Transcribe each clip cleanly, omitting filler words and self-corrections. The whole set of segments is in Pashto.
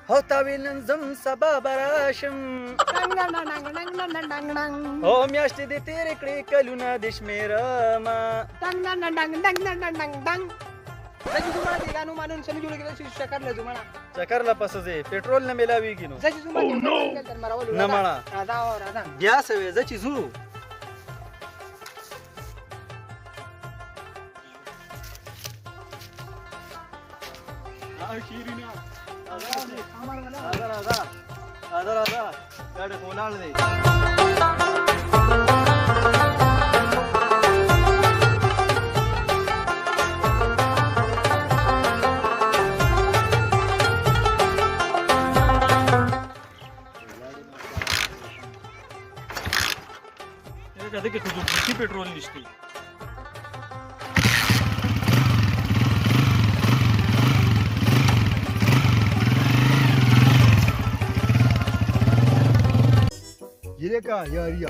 هو تاویل نن زم سبا براشم او میاشتې دې تېرې کړې کلونه دې شمېرمه چکر له پسه ځې پېټرول نه میلاویږي نو نه مړه بیا څه وې زه چې ځو شیرینا راځه ګاډی خو ولاړ دی دغه کې خو پېټرول نشته یلکا یاریا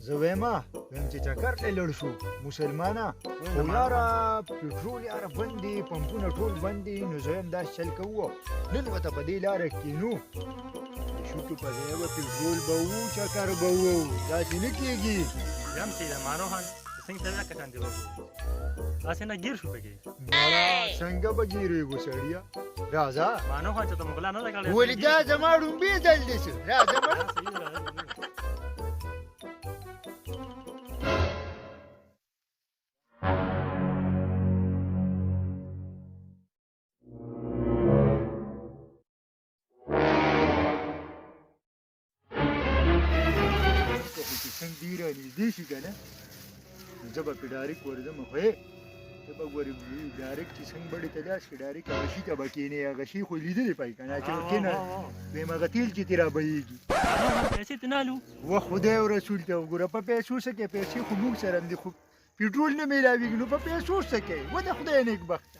زویما ویم چې چکر ته لړ شو مسلمانا خو یاره پټرول یاره بندي پمپونه ټول بندي نو زویم دا چل کوو نن ورته په دې لاره کینو شوټو په ځای به پټرول به وو چکر به وو داسې نه کېږي یم چې د مانو خان څنګه ته کټان دی وګورئ اسې نه ګیر شو پکې څنګه به ګیرېږو سړیا راځه مانو خان چې ته مغلا نه لګړې ولې دا زما ډومبې ځل دی راځه ډیره نږدې شي که نه نو زه به پې ډایرکټ ورځم خو ته به ګورې ډایرکټ چې څنګه بړې ته داسې ډایرکټ هغه شي ته به کښېنې هغه شي خو لیدلی پای که نه چې به کښېنه ویم هغه تیل چې ترې رابهېږي پیسې ته نه الو و خدای او رسول ته وګوره په پیسو څه کوې پیسې خو موږ سره هم دي خو پېټرول نه میلاوېږي نو په پیسو څه کوې و د خدای نیکبخته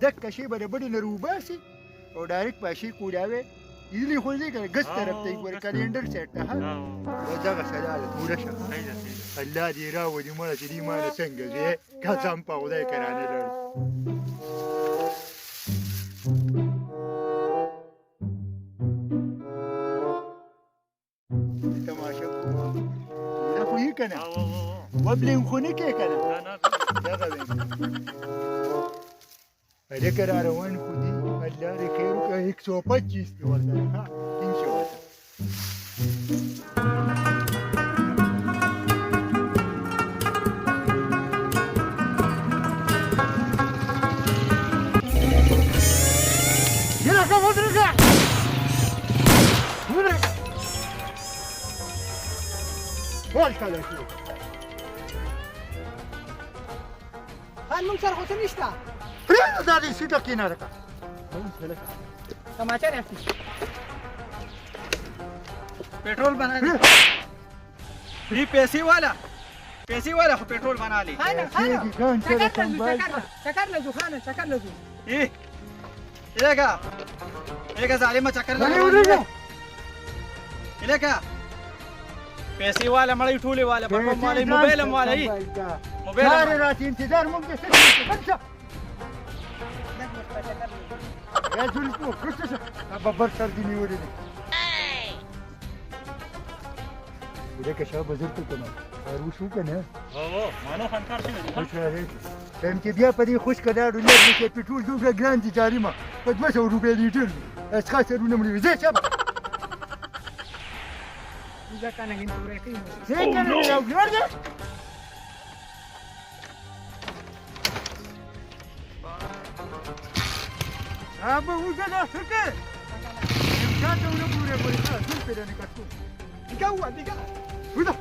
دکه شی به د بډې نه روباسي او ډایرکټ په شي کولاوې لیدلی خو دی که نه ګس طرف ته یې ګورې کلینډر سیټ ته ها و دغه سره حالت پوره شه الله دې راولي مړه چې دې ماله څنګه ځې قسم په خدای که رانه لړ تماشه پوره خو یې که نه وبلین خو نه کې که نه دغه ویم هلکه را روان خو دي الله دې خیر وکړه 125 دې ورته ها ټینګ شه ورته خان موږ سره خو څه نشته پرېږده دا دې سیده کېناره کړه تماچه راستي पेट्रोल बना ले फ्री पैसे वाला हो पेट्रोल बना ले चक्कर ले जो खाना चक्कर ले जो ये का जालिम चक्कर ले का पैसे वाला मड़ई ठूले वाला पापा वाले मोबाइल वाला ही मोबाइल सारे रात इंतजार मुझे يا زلمه كرسس ابا سرديني وريني ولك شباب زرت كمان هارو شو كان مانو خان کار څنګه خوش راځي تم چې بیا په دې خوش کډاړو لږ کې پټرول دوه ګران دي جریمه په 200 روپۍ لیټر اس خاطرونه مړي زه شب اذا كان هنا وريكي زه کنه یو ګرځه ابا وجدا فكر امشاته ولا بوري بوري خلاص كل بيراني كتكون دقوا ودا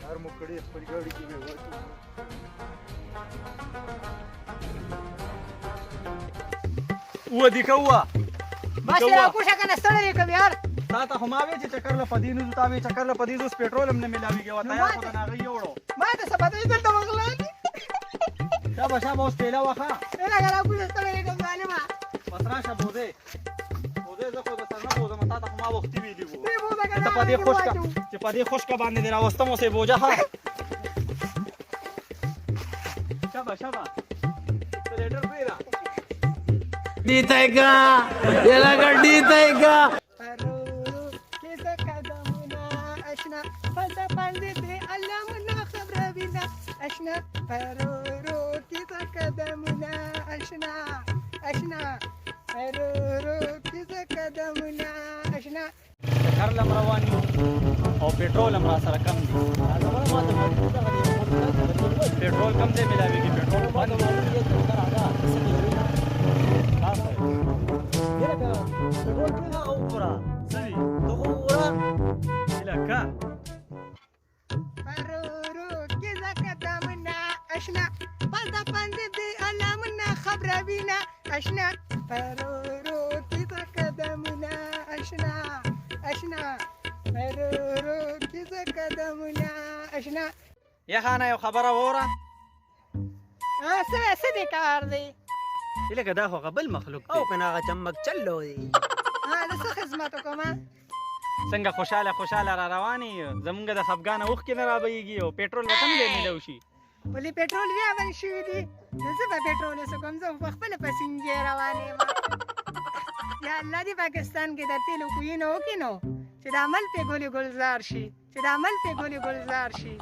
هر مکړې خپل ګاډي کې ورته ودي كوا بس يا کوشا کنه ستړی کوم یار تا ته هم اوی چې چکر له پدینو تا وی چکر له پدیزو پېټرول هم نه ملاویږي وتا یا خو نه غي وړو ما ته سبا دې دلته وغلې شابه اوس پیلا واخا انا غلا کوشا ستړی کوم ظالما بس راشه بوزه زه خو د سره بوزه متا ته هم وخت ویلی دی وو دی بوزه کنه ته په دې خوشکا چې په دې خوشکا باندې دې راوستم اوسې بوجه ها شابه شابه ته لیټر پیرا پرورو کیسه قدمونه اشنا پلتا پاندې دې علمونه خبره وینا اشنا پرورو کیسه قدمونه اشنا اشنا پرورو کیسه قدمونه اشنا کار لم روان یو او پېټرول هم را سره کم دی پېټرول کم دی ملاویږي پېټرول باندې لکه پرورو کیسه قدمونه اشنا پلتا پاندې دې علمونه خبره وینا اشنا پرورو کیسه قدمونه اشنا اشنا پرورو کیسه قدمونه اشنا یا خانه یو خبره وره څه دې کار دی لکه دا خو بل مخلوق دی او کنه هغه چمک چلو دی د څه خدمت وکړم څنګه خوشاله خوشاله را روانې زمونږ د خفګانه اوښکې نه رابهیږي او پېټرول به کم دی میلو شي ولې پېټرول بیا بند شوي دي نو زه به پېټرول وڅکم زه په خپله په سینجې روان یم یا الله دې پاکستان کې د تیلو کویونه وکړي نو چې د عمل پې ګلې ګلزار شي چې د عمل پې ګلې ګلزار شي